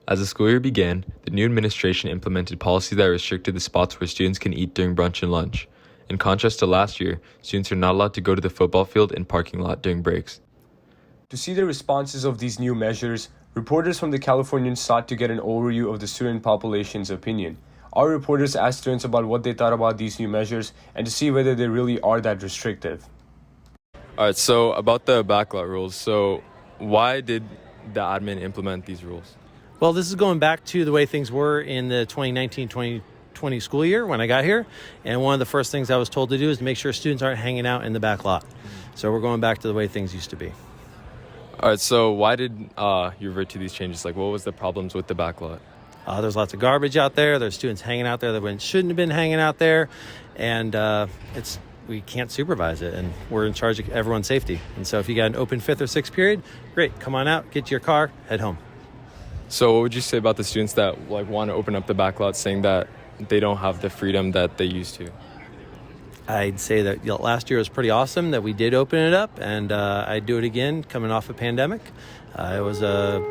As the school year began, the new administration implemented policies that restricted the spots where students can eat during brunch and lunch. In contrast to last year, students are not allowed to go to the football field and parking lot during breaks. To see the responses of these new measures, reporters from the Californian sought to get an overview of the student population's opinion. Our reporters asked students about what they thought about these new measures and to see whether they really are that restrictive. All right, so about the backlot rules. So why did the admin implement these rules? Well, this is going back to the way things were in the 2019-2020 school year when I got here. And one of the first things I was told to do is to make sure students aren't hanging out in the back lot. So we're going back to the way things used to be. All right, so why did you revert to these changes? Like, what was the problems with the backlot? There's lots of garbage out there. There's students hanging out there that shouldn't have been hanging out there. And we can't supervise it. And we're in charge of everyone's safety. And so if you got an open 5th or 6th period, great. Come on out, get to your car, head home. So what would you say about the students that want to open up the backlot, saying that they don't have the freedom that they used to? I'd say that last year was pretty awesome that we did open it up, and I'd do it again coming off a pandemic. It was a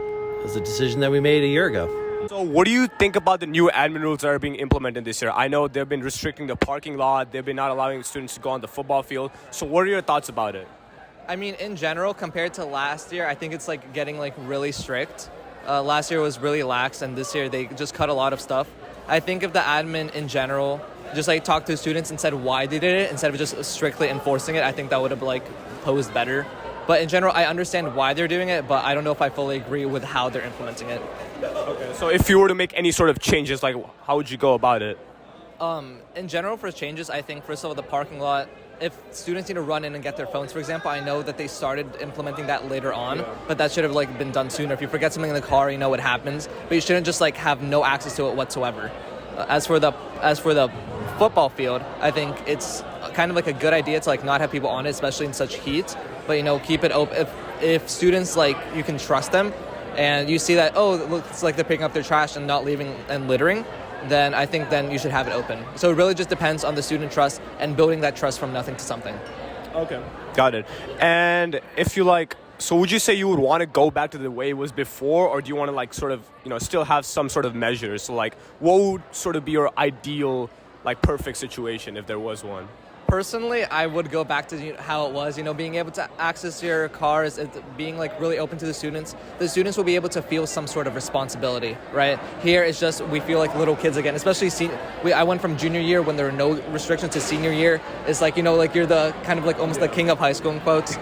decision that we made a year ago. So what do you think about the new admin rules that are being implemented this year? I know they've been restricting the parking lot. They've been not allowing students to go on the football field. So what are your thoughts about it? I mean, in general, compared to last year, I think it's getting really strict. Last year was really lax, and this year they just cut a lot of stuff. I think if the admin in general just talked to students and said why they did it instead of just strictly enforcing it, I think that would have posed better. But in general, I understand why they're doing it, but I don't know if I fully agree with how they're implementing it. Okay, so if you were to make any sort of changes, how would you go about it? In general, for changes, I think first of all, the parking lot. If students need to run in and get their phones, for example, I know that they started implementing that later on, but that should have been done sooner. If you forget something in the car, you know what happens, but you shouldn't just have no access to it whatsoever. As for the football field, I think it's kind of a good idea to not have people on it, especially in such heat. But keep it open. If students you can trust them, and you see that it looks like they're picking up their trash and not leaving and littering, then I think you should have it open. So it really just depends on the student trust and building that trust from nothing to something. Okay, got it. And if you so would you say you would want to go back to the way it was before, or do you want to still have some sort of measures? So what would sort of be your ideal perfect situation if there was one? Personally, I would go back to how it was, being able to access your cars, being really open to the students. The students will be able to feel some sort of responsibility, right? Here, it's just we feel like little kids again, especially I went from junior year when there were no restrictions to senior year. It's you're the kind of almost the king of high school in quotes,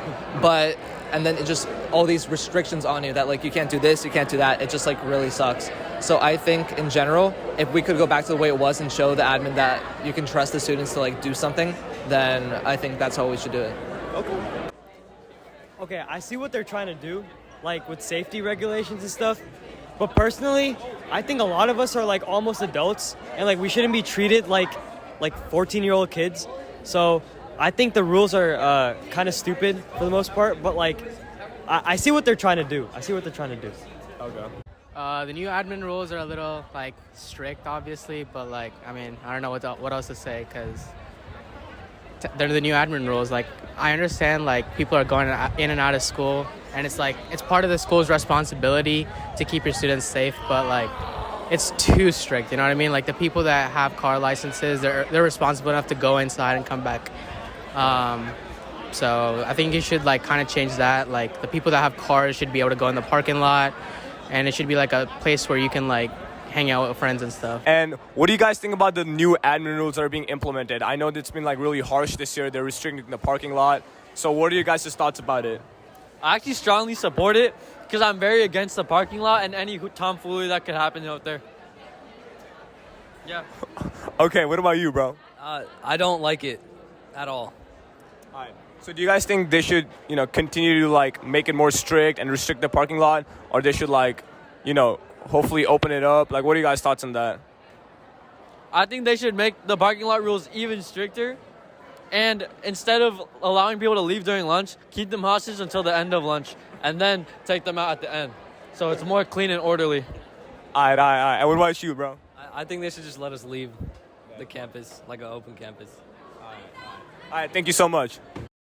and then it just all these restrictions on you that you can't do this, you can't do that. It just really sucks. So I think in general, if we could go back to the way it was and show the admin that you can trust the students to do something, then I think that's how we should do it. Okay, I see what they're trying to do, with safety regulations and stuff. But personally, I think a lot of us are almost adults, and we shouldn't be treated like 14-year-old kids. So I think the rules are kind of stupid for the most part, but I see what they're trying to do. Okay. The new admin rules are a little strict, obviously, but I don't know what else to say because they're the new admin rules. I understand people are going in and out of school, and it's it's part of the school's responsibility to keep your students safe, but it's too strict. You know what I mean? The people that have car licenses, they're responsible enough to go inside and come back. So I think you should kind of change that. The people that have cars should be able to go in the parking lot, and it should be a place where you can hang out with friends and stuff. And what do you guys think about the new admin rules that are being implemented? I know that's been really harsh this year. They're restricting the parking lot. So what are your guys' thoughts about it? I actually strongly support it because I'm very against the parking lot and any tomfoolery that could happen out there. Yeah. Okay, what about you, bro? I don't like it at all. All right. So do you guys think they should, continue to make it more strict and restrict the parking lot, or they should hopefully open it up? What are you guys' thoughts on that? I think they should make the parking lot rules even stricter, and instead of allowing people to leave during lunch, keep them hostage until the end of lunch, and then take them out at the end. So it's more clean and orderly. All right. And what about you, bro? I think they should just let us leave the campus, an open campus. All right. Thank you so much.